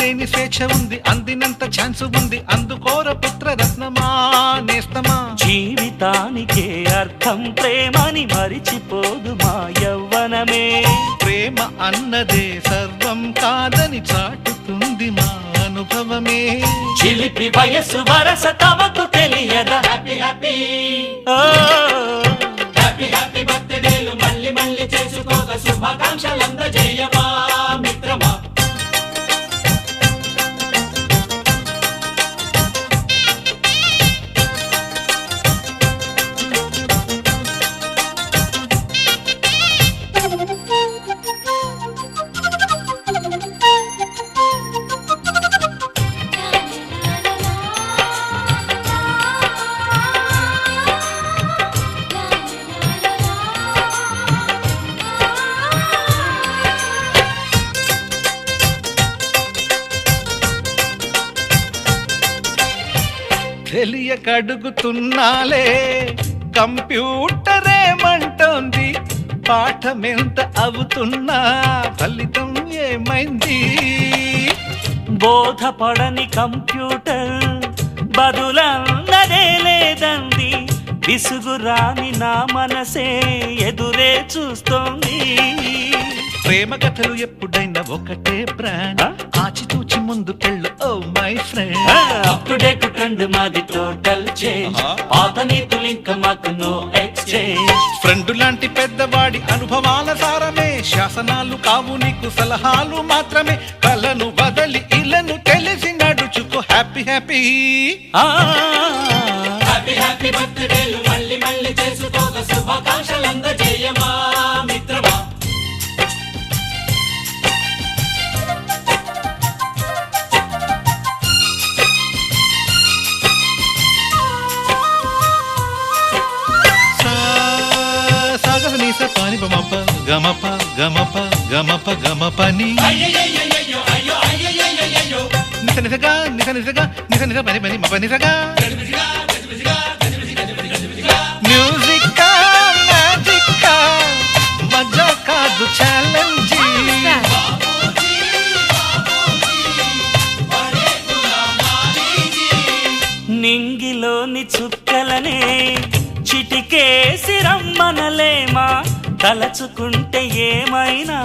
ఆపలేని స్వేచ్ఛ ఉంది, అందినంత ఛాన్స్ ఉంది, అందుకోర పుత్రరత్నమా నేస్తమా. జీవితానికే అర్థం ప్రేమని మరిచిపోదు మా యవ్వనమే. ప్రేమ అన్నదే సర్వం కాదని చాటుతుంది మా అనుభవమే. చిలిపి వయసు వరస తమకు తెలియదా. హ్యాపీ హ్యాపీ హ్యాపీ హ్యాపీ బర్త్డేలు మళ్ళీ మళ్ళీ చేసుకోక శుభాకాంక్షలందజేయమా మిత్రమా. తెలియకడుగుతున్నాలే కంప్యూటరేమంటోంది, పాఠమెంత అవుతున్నా ఫలితం ఏమైంది. బోధపడని కంప్యూటర్ బదులన్నదే లేదంది, విసుగురాని నా మనసే ఎదురే చూస్తోంది. ప్రేమ కథలు ఎప్పుడైనా ఒకటే బ్రాండ్, ఆచితూచి ముందుకెళ్ళు oh my friend. Up to date trend మాది టోటల్ చేంజ్, పాత నీతులు ఇంకా మాకు నో ఎక్స్చేంజ్. ఫ్రెండ్ లాంటి పెద్దవాడి అనుభవాల సారమే, శాసనాలు కావు నీకు సలహాలు మాత్రమే. కలను వదలి ఇలను తెలిసి నడుచుకో హ్యాపీ హ్యాపీ హ్యాపీ హ్యాపీ బర్త్డేలు మళ్ళీ మళ్ళీ చేసుకోక శుభాకాంక్షలందజేయమా మిత్రమా. పాని బమప గమప గమప గమప గమపని నిస నిసగా నిస నిసగా నిస నిస పని పని మప నిసగా. మ్యూజిక్ మ్యాజిక్ మజా కాదు ఛాలెంజ్. నింగిలోని చుక్కలనే చిటికేసి రమ్మనలేమా, తలచుకుంటే ఏమైనా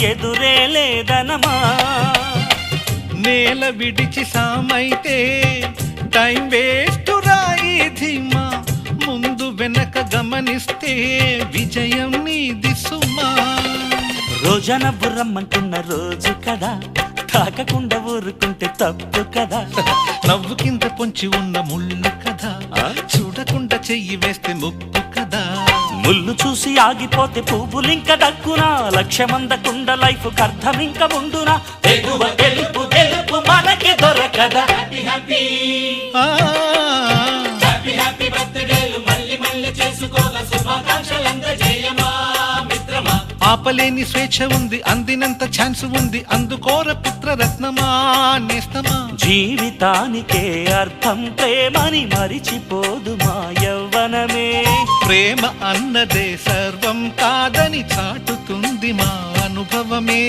ఎదురే లేదనమా. నేల విడిచి సామైతే టైం వేస్ట్ రాయి ధీమా, ముందు వెనక గమనిస్తే విజయం నీది సుమా. రోజన బుర్రమ్మంటున్న రోజు కదా, తాకకుండా ఊరుకుంటే తప్పు కదా. నవ్వు కింద పొంచి ఉన్న ముళ్ళు కదా, చూడకుండా చెయ్యి వేస్తే ముప్పు కదా. ముళ్ళు చూసి ఆగిపోతే పువ్వులింక దక్కునా, లక్ష్యమందకుండ లైఫ్ అర్థం ఇంక ఉండునా. ఎగువ గెలుపు గెలుపు మనకి దొరకదా. హ్యాపీ హ్యాపీ హ్యాపీ హ్యాపీ బర్త్డేలు మళ్ళీ మళ్ళీ చేసుకోగా శుభాకాంక్షలందజేయమా మిత్రమా. ఆపలేని స్వేచ్ఛ ఉంది, అందినంత ఛాన్స్ ఉంది, అందుకోర పుత్రరత్నమా నేస్తమా. జీవితానికే అర్థం ప్రేమని మరిచిపోదు మా యవ్వనమే. ప్రేమ అన్నదే సర్వం కాదని చాటుతుంది మా అనుభవమే.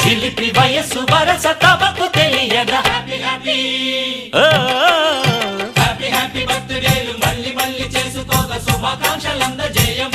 చిలిపి వయసు వరస తమకు తెలియదా. హ్యాపీ హ్యాపీ హ్యాపీ హ్యాపీ బర్త్డేలు మళ్ళీ మళ్ళీ చేసుకోగా శుభాకాంక్షలందజేయమా.